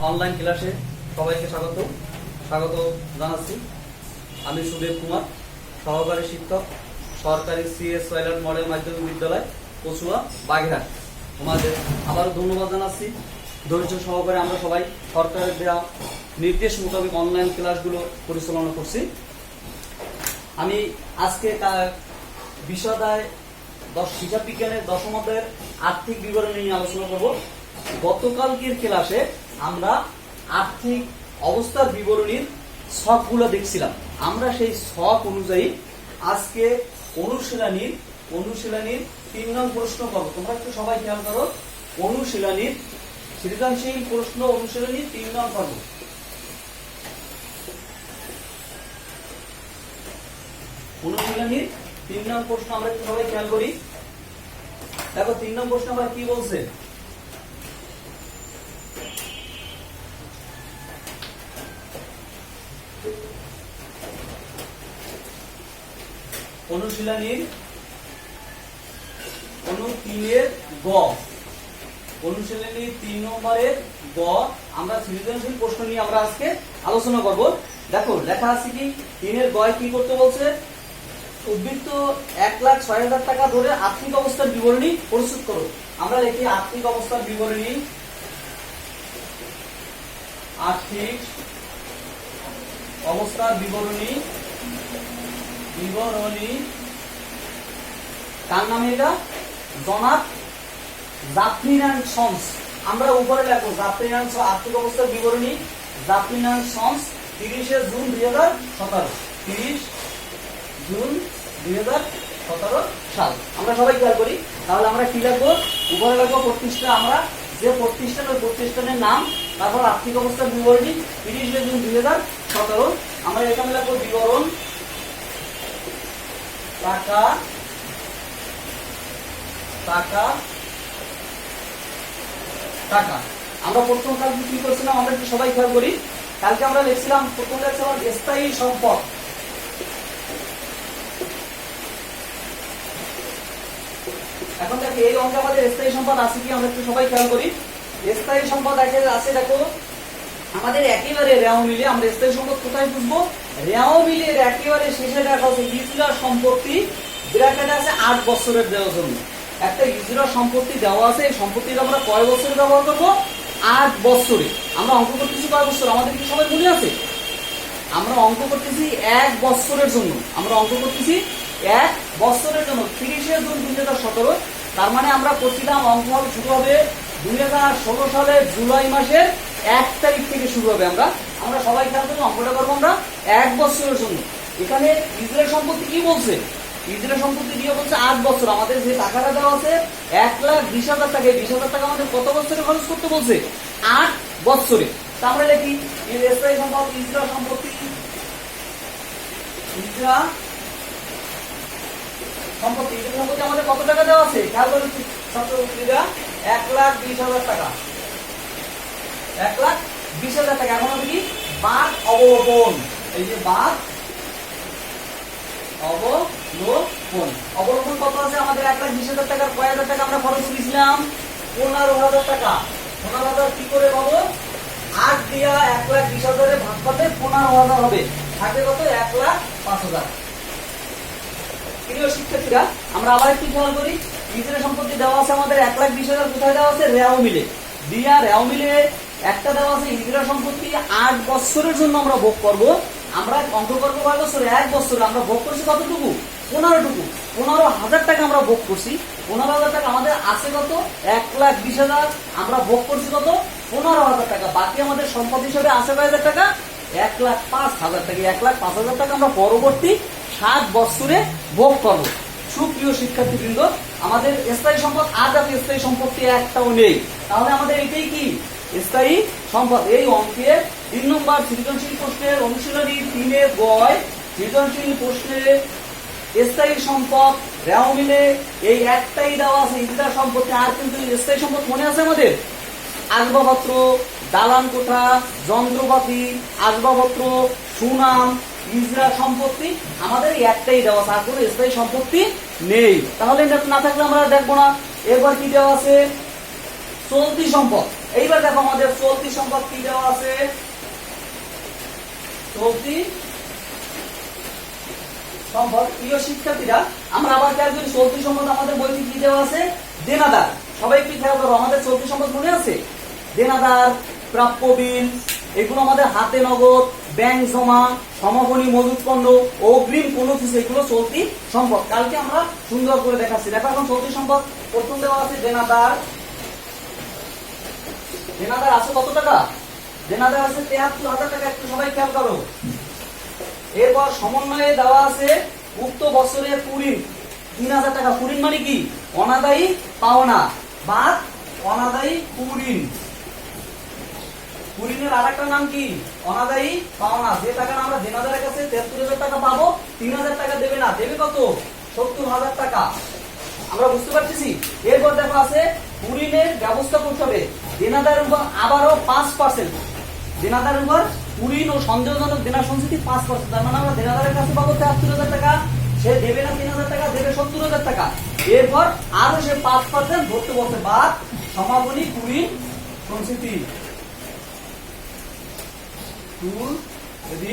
Online ক্লাসে সবাইকে স্বাগত জানাচ্ছি। আমি সুদেব কুমার, সহকারী শিক্ষক, সরকারি সিএস পাইলট মডেল মাধ্যমিক বিদ্যালয় কচুয়া, বাগেরহাট। তোমাদের আবারও ধন্যবাদ জানাচ্ছি। ধৈর্য সহকারে আমরা সবাই সরকারের দেওয়া নির্দেশ মোতাবেক অনলাইন ক্লাসগুলো পরিচালনা করছি। আমি আজকে বিষয় হিসাব বিজ্ঞানের দশম অধ্যায়ের আর্থিক বিবরণী নিয়ে আলোচনা করব। গতকালকের ক্লাসে আমরা আর্থিক অবস্থার বিবরণীর ছকগুলো দেখছিলাম। আমরা সেই ছক অনুযায়ী আজকে অনুশীলনীর 3 নং প্রশ্ন করব। তোমরা একটু সবাই খেয়াল করো। অনুশীলনীর সৃজনশীল প্রশ্ন অনুশীলনীর 3 নং করব। অনুশীলনীর 3 নং প্রশ্ন আমরা একটু সবাই খেয়াল করি। দেখো 3 নং প্রশ্ন আমরা কি বলছে। অনুশীলনীর 3 গ, অনুশীলনীর 3 নম্বরের গ আমরা সৃজনশীল প্রশ্ন নিয়ে আমরা আজকে আলোচনা করব। দেখো লেখা আছে কি 3 গ কি করতে বলছে। উদ্বৃত্ত 1,06,000 টাকা ধরে আর্থিক অবস্থার বিবরণী প্রস্তুত করো। আমরা লিখি আর্থিক অবস্থার বিবরণী। আর্থিক অবস্থার বিবরণী কার নামে এটা? জনাব জাফরিন অ্যান্ড সন্স। আমরা উপরে লিখবো জাফরিন অ্যান্ড সন্স আর্থিক অবস্থার বিবরণী, Jafrin and sons 30 June 2017, 30 June 2017 সাল। আমরা সবাই খেয়াল করি। তাহলে আমরা কি লিখবো? উপরে লিখবো প্রতিষ্ঠান, আমরা যে প্রতিষ্ঠান ওই প্রতিষ্ঠানের নাম, তারপর আর্থিক অবস্থার বিবরণী 30 জুন 2017। আমরা এখানে লিখবো বিবরণ টাকা টাকা টাকা। আমরা প্রথম কালকে কি করছিলাম আমরা একটু সবাই খেয়াল করি। কালকে আমরা লিখছিলাম প্রথম লিখছিলাম স্থায়ী সম্পদ। এখন দেখো এই অঙ্কে আমাদের স্থায়ী সম্পদ আছে কি আমরা একটু সবাই খেয়াল করি। স্থায়ী সম্পদ আছে দেখো আমাদের একেবারে রেও মিলে। আমরা স্থায়ী সম্পদ কোথায় বুঝবো? রেও মিলের একেবারে শেষে দেখা হচ্ছে ইজরা সম্পত্তি, ব্র্যাকেটে আছে 8 বছরের দেওয়ার জন্য। একটা ইজরা সম্পত্তি দেওয়া আছে। এই সম্পত্তিটা আমরা কয় বছরে ব্যবহার করবো? 8 বছরে। আমরা অঙ্ক করতেছি কয় বছর? আমাদের কি সবাই মনে আছে? আমরা অঙ্ক করতেছি 1 বছরের জন্য। আমরা অঙ্ক করতেছি 1 বছরের জন্য 30 জুন 2017। তার মানে আমরা করছিলাম অঙ্ক শুরু হবে 2016 সালের জুলাই মাসের 1 তারিখ থেকে শুরু হবে। আমরা সবাই খেয়াল করি অঙ্কটা করবো আমরা 1 বছরের জন্য। এখানে ইজরা সম্পত্তি কি বলছে? ইজরা সম্পত্তি দিয়ে বলছে 8 বছর। আমাদের যে টাকাটা দেওয়া আছে 1,20,000 টাকা, 20,000 টাকা আমাদের কত বছরে খরচ করতে বলছে? 8 বছরে। তা আমরা লিখি স্থায়ী সম্পদ ইজরা সম্পত্তি, ইজরা সম্পত্তি আমাদের কত টাকা দেওয়া আছে খেয়াল করে ছাত্রছাত্রীরা? 1,20,000 টাকা, 1,20,000 টাকা। এখন হবে কি বাদ অবলোপন। এই যে বাদ অবলোপন কত আছে আমাদের? 1,20,000 টাকার কয় হাজার টাকা আমরা খরচ করেছিলাম? 15,000 টাকা। 15,000 কি করে পাবো? 8 দিয়া 1,20,000 ভাগ করলে 15,000 হবে। থাকে কত? 1,05,000। প্রিয় শিক্ষার্থীরা আমরা আবার একটু খেয়াল করি। ইজরা সম্পত্তি দেওয়া আছে আমাদের 1,20,000 কোথায় দেওয়া আছে? রেও মিলে। দিয়া রেও মিলে একটা দেওয়া আছে ইজরা সম্পত্তি 8 বছরের জন্য আমরা ভোগ করব। আমরা অঙ্ক করবো কয় বছরে? 1 বছরে। আমরা ভোগ করছি কতটুকু? 15,000 টাকা আমরা ভোগ করছি। 15,000 টাকা আমাদের আছে কত? 1,20,000। আমরা ভোগ করছি কত? 15,000 টাকা। বাকি আমাদের সম্পদ হিসেবে আছে কয় হাজার টাকা? 1,05,000 টাকা। 1,05,000 টাকা আমরা পরবর্তী 7 বছরে ভোগ করবো। সুপ্রিয় শিক্ষার্থীবৃন্দ, আমাদের স্থায়ী সম্পদ আর জাতীয় স্থায়ী সম্পত্তি একটাও নেই। তাহলে আমাদের এটাই কি? স্থায়ী সম্পদ। এই অঙ্কের 3 নম্বর সৃজনশীল প্রশ্নের অনুশীলনী 3 গ সৃজনশীল প্রশ্নের স্থায়ী সম্পদ রেও মিলে এই একটাই দেওয়া আছে ইজরা সম্পত্তি। আর কিন্তু স্থায়ী সম্পদ মনে আছে আমাদের? আসবাবপত্র, দালান কোঠা, যন্ত্রপাতি, আসবাবপত্র, সুনাম, ইজরা সম্পত্তি আমাদের একটাই দেওয়া আছে। আর কোনো স্থায়ী সম্পত্তি নেই। তাহলে না থাকলে আমরা দেখবো না। এরপর কি দেওয়া আছে? চলতি সম্পদ। এইবার দেখো আমাদের চলতি সম্পদ কি দেওয়া আছে, চলতি সম্পদ। প্রিয় শিক্ষার্থীরা, আমরা আবার খেয়াল করি চলতি সম্পদ আমাদের বইতে কি দেওয়া আছে, দেনাদার। সবাই একটু খেয়াল করো, আমাদের চলতি সম্পদ মনে আছে, দেনাদার, প্রাপ্য বিল, এগুলো আমাদের হাতে নগদ, ব্যাংক জমা, সমাপনী মজুত পণ্য, অগ্রিম কোনো কিছু, এগুলো চলতি সম্পদ। কালকে আমরা সুন্দর করে দেখাচ্ছি। দেখো এখন চলতি সম্পদ প্রথম দেওয়া আছে দেনাদার। দেনাদার আছে কত টাকা, দেনাদার আছে ৭৩,০০০ টাকা। একটু সবাই খেয়াল করো। এরপর সমন্বয়ে দেওয়া আছে উক্ত বছরের কুড়িন ৩,০০০ টাকা। কুড়িন মানে কি, অনাদায়ী পাওনা বা অনাদায়ী কুড়িন। কুড়িনের আরেকটা নাম কি, অনাদায়ী পাওনা। যে টাকা আমরা দেনাদারের কাছে ৭৩,০০০ টাকা পাবো, ৩,০০০ টাকা দেবে না, দেবে কত, ৭০,০০০ টাকা। আমরা বুঝতে পারতেছি। এরপর দেখো আছে কুড়িনের ব্যবস্থা করতে হবে দেনাদারের উপর আবারও ৫%। দেনাদারের উপর কুড়িন ও সন্দেহজনক দেনা সংস্কৃতি 5%। তার মানে আমরা দেনাদারের কাছে পাবো ৭৩,০০০ টাকা, সে দেবে না ৩,০০০ টাকা, দেবে ৭০,০০০ টাকা। এরপর আরো সে 5% ধরতে বলছে, বা সমাপনী কুড়িন সংস্কৃতি,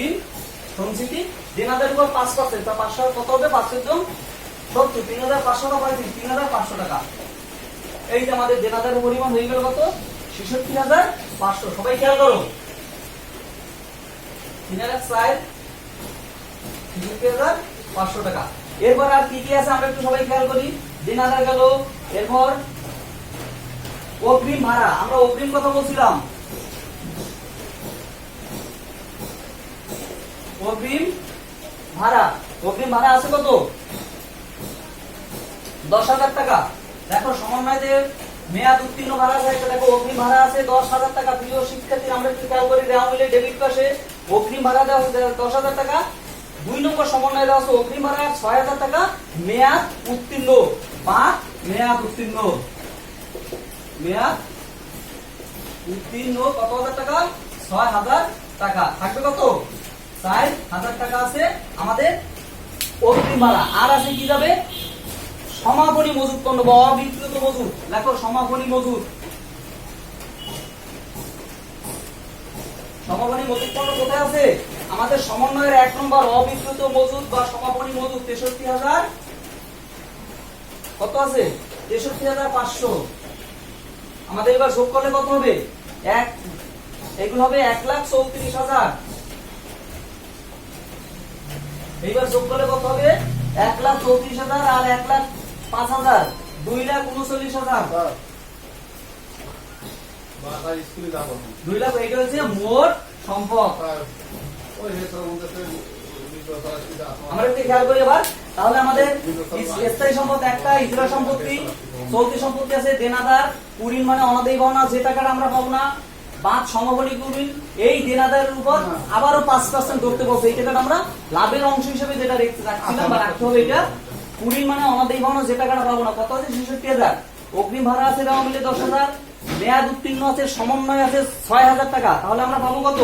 ঋণ সংস্কৃতি। দেনাদারের উপর 5%, তা 500 কত হবে, 5 জন 70, ৩,৫০০ টাকা, ৩,৫০০ টাকা। এই যে আমাদের দেনাদারের পরিমাণ হয়ে গেল কত, ৬৬,৫০০। সবাই খেয়াল করো, ৬৬,৫০০ টাকা। এরপর আর কি কি আছে আমরা একটু সবাই খেয়াল করি। দেনাদার গেল, এরপর অগ্রিম ভাড়া। আমরা অগ্রিম কথা বলছিলাম, অগ্রিম ভাড়া। অগ্রিম ভাড়া আছে কত, ১০,০০০ টাকা। দেখো সমন্বয়দের মেয়াদ উত্তীর্ণ ভাড়া আছে, দেখো অগ্রিম ভাড়া আছে ১০,০০০ টাকা। প্রিয় শিক্ষার্থী, আমরা একটু খেয়াল করি, দেওয়া মিলে ডেবিট পাশে অগ্রিম ভাড়া দেওয়া ১০,০০০ টাকা। ২ নম্বর সমন্বয় দেওয়া আছে অগ্রিম ভাড়া ৬,০০০ টাকা। মেয়াদ উত্তীর্ণ বা মেয়াদ উত্তীর্ণ, মেয়াদ উত্তীর্ণ কত হাজার টাকা, ৬,০০০ টাকা। থাকবে কত, ৪,০০০ টাকা আছে আমাদের অগ্রিম ভাড়া। আর আছে কি যাবে, সমাপনী মজুত পণ্য বা অবিক্রিত মজুত। দেখো সমাপনী মজুত, সমাপনী মজুত পণ্য কোথায় আছে, আমাদের সমন্বয়ের ১ নম্বর অবিক্রিত মজুত বা সমাপনী মজুত ৬৩,০০০ কত আছে, ৬৩,৫০০। আমাদের এবার যোগ করলে কত হবে, এগুলো হবে ১,৩৪,০০০। এইবার যোগ করলে কত হবে, ১,৩৪,০০০ আর ১,০৫,০০০, ২,৩৯,০০০। 2 লাখ, এইটা হচ্ছে মোট সম্পদ। আমরা একটু খেয়াল করি এবার। তাহলে আমাদের স্থায়ী সম্পদ একটা, ইজরা সম্পত্তি, চলতি সম্পত্তি আছে দেনাদার, কুড়িন মানে অনাদায়ী পাওনা, যে টাকাটা আমরা পাবো না, বাদ সমাপনী কুড়িন। এই দেনাদারের উপর আবারও 5% ধরতে বলছে। এই টাকাটা আমরা লাভের অংশ হিসেবে যেটা রাখছিলাম বা রাখতে হবে, এটা কুড়িন মানে অনাদায়ী পাওনা, যে টাকাটা পাবো না, কত আছে, ৬৬,০০০। অগ্রিম ভাড়া আছে দেওয়া মিলে ১০,০০০। মেয়াদ উত্তীর্ণ আছে, সমন্বয় আছে ৬,০০০ টাকা। তাহলে আমরা পাবো কত,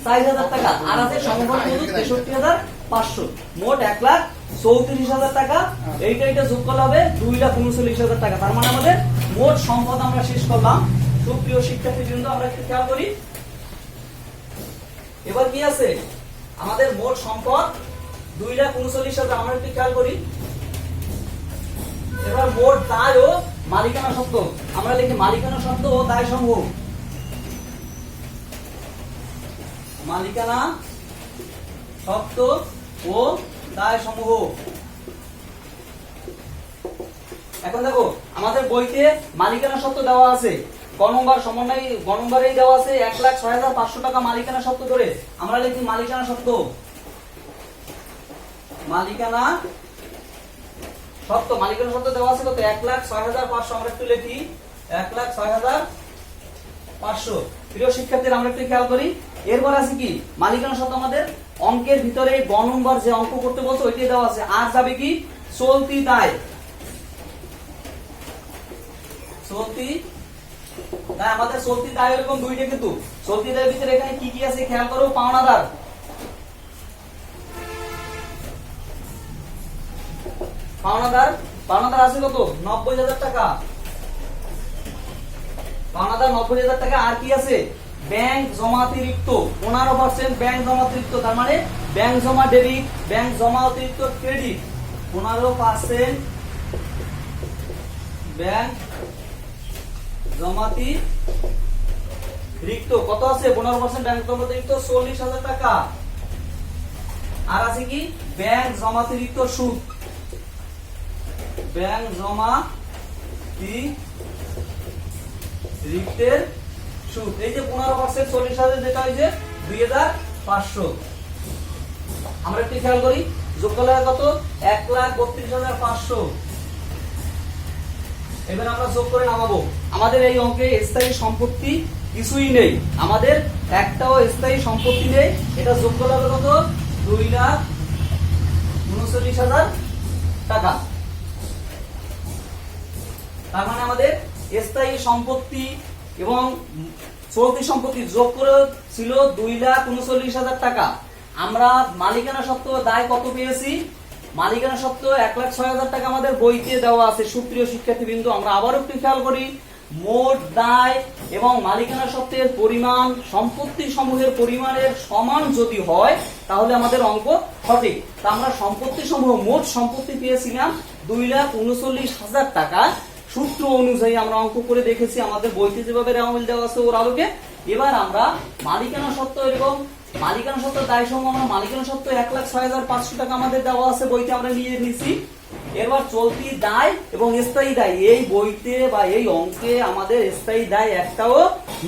৪,০০০ টাকা। আর আছে সমাপনী মজুত ৬৩,৫০০। মোট ১,৩৪,০০০ টাকা। এইটা যোগ করলে হবে ২,৩৯,০০০ টাকা। তার মানে আমাদের মোট সম্পদ আমরা শেষ করলাম। সুপ্রিয় শিক্ষার্থীবৃন্দ, আমরা একটু খেয়াল করি এবার কি আছে, আমাদের মোট সম্পদ ২,৩৯,০০০। আমরা একটু খেয়াল করি এবার মোট দায় ও মালিকানা সত্ত্ব। আমরা লিখি মালিকানা সত্ত্ব ও দায় সমূহ। মালিকানা সত্ত্ব ও দায় সমূহ। এখন দেখো আমাদের বইতে মালিকানা সত্ত্ব দেওয়া আছে, গ নম্বর সমন্বয় গ নম্বরেই দেওয়া আছে ১,৬৬,৫০০ টাকা মালিকানা সত্ত্ব ধরে। আমরা লিখি মালিকানা সত্ত্ব। মালিকানা সত্ত্ব, মালিকানা সত্ত্ব দেওয়া আছে কত, ১,৬৬,৫০০। আমরা একটু লিখি ১,৬৬,৫০০। প্রিয় শিক্ষার্থীরা, আমরা একটু খেয়াল করি এরপর আছে কি, মালিকানা সত্ত্ব আমাদের অঙ্কের ভিতরে গ নম্বর যে অঙ্ক করতে বলছে ওইটাই দেওয়া আছে। আর যাবে কি, চলতি দায়। চলতি দায়, আমাদের চলতি দায় এরকম দুইটা, কিন্তু চলতি দায়ের ভিতরে এখানে কি কি আছে খেয়াল করো। পাওনাদার, পাওনাদার আছে কত, ৯০,০০০ টাকা। পাওনাদার 90,000 টাকা। আর কি আছে? ব্যাংক জমাতিরিক্ত 15% ব্যাংক জমাতিরিক্ত, তার মানে ব্যাংক জমা ডেবিট, ব্যাংক জমা অতিরিক্ত ক্রেডিট। 15% ব্যাংক জমাতি রিক্ত কত আছে? 15% ব্যাংক জমাতিরিক্ত 40,000 টাকা। আর আছে কি? ব্যাংক জমাতিরিক্ত সুদ, ব্যাংক জমাতিরিক্তের সুদ। এই যে 15% 40,000 যেটা হয়েছে 2,500। আমরা একটু খেয়াল করি, যোগ করলে কত? 1,32,500। এবার আমরা যোগ করে নামাবো। আমাদের এই অঙ্কে স্থায়ী সম্পত্তি কিছুই নেই, আমাদের একটাও স্থায়ী সম্পত্তি নেই। এটা যোগ করলে হবে কত? 2,39,000 টাকা। তার মানে আমাদের স্থায়ী সম্পত্তি এবং চলতি সম্পত্তি যোগ করে ছিল 2,39,000 টাকা। আমরা মালিকানা সত্ত্ব দায় কত পেয়েছি? মালিকানা সত্ত্ব 1,06,000 টাকা আমাদের বইতে দেওয়া আছে। সুপ্রিয় শিক্ষার্থীবৃন্দ, আমরা আবারও একটু খেয়াল করি, মোট দায় এবং মালিকানা সত্ত্বের পরিমাণ সম্পত্তি সমূহের পরিমাণের সমান যদি হয় তাহলে আমাদের অঙ্ক সঠিক। তা আমরা সম্পত্তি সমূহ মোট সম্পত্তি পেয়েছিলাম 2,39,000 টাকা। সূত্র অনুযায়ী আমরা অঙ্ক করে দেখেছি, আমাদের বইতে যেভাবে রেওয়ামিল দেওয়া আছে ওর আলোকে। এবার আমরা মালিকানা সত্ত্ব এরকম মালিকানা সত্ত্ব দায় সমূহ, আমরা মালিকানা সত্ত্ব 1,06,500 টাকা আমাদের দেওয়া আছে বইতে, আমরা নিয়ে নিয়েছি। এবার চলতি দায় এবং স্থায়ী দায়, এই বইতে বা এই অঙ্কে আমাদের স্থায়ী দায় একটাও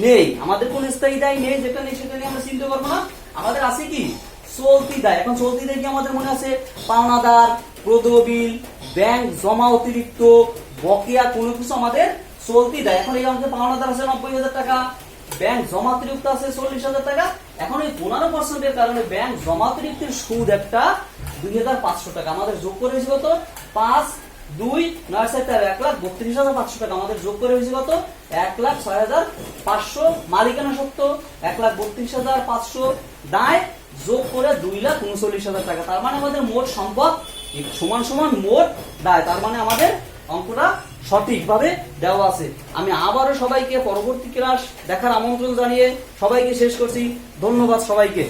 নেই। আমাদের কোন স্থায়ী দায় নেই, যেটা নেই সেটা নিয়ে আমরা চিন্তা করবো না। আমাদের আছে কি? চলতি দায়। এখন চলতি দায় কি আমাদের মনে আছে? পাওনাদার, প্রদবিল, ব্যাংক জমা অতিরিক্ত, বকেয়া কোনো কিছু আমাদের চলতি দায়। এখন এই অঙ্কে পাওনাদার আছে 90,000 টাকা, ব্যাংক জমা অতিরিক্ত আছে 40,000 টাকা। এখন এই 15% কারণে ব্যাংক জমা অতিরিক্তের সুদ একটা 2,500 টাকা। আমাদের যোগ করে হয়েছে কত? 5, 2, 9, 4, 1,32,500 টাকা। আমাদের যোগ করে হয়েছে কত? 1,06,500। মালিকানা সত্ত্ব 1,32,500, দায় যোগ করে 2,39,000 টাকা। তার মানে আমাদের মোট সম্পদ সমান সমান মোট দায়। তার মানে আমাদের অঙ্কটা সঠিকভাবে দেওয়া আছে। আমি আবারও সবাইকে পরবর্তী ক্লাস দেখার আমন্ত্রণ জানিয়ে সবাইকে শেষ করছি। ধন্যবাদ সবাইকে।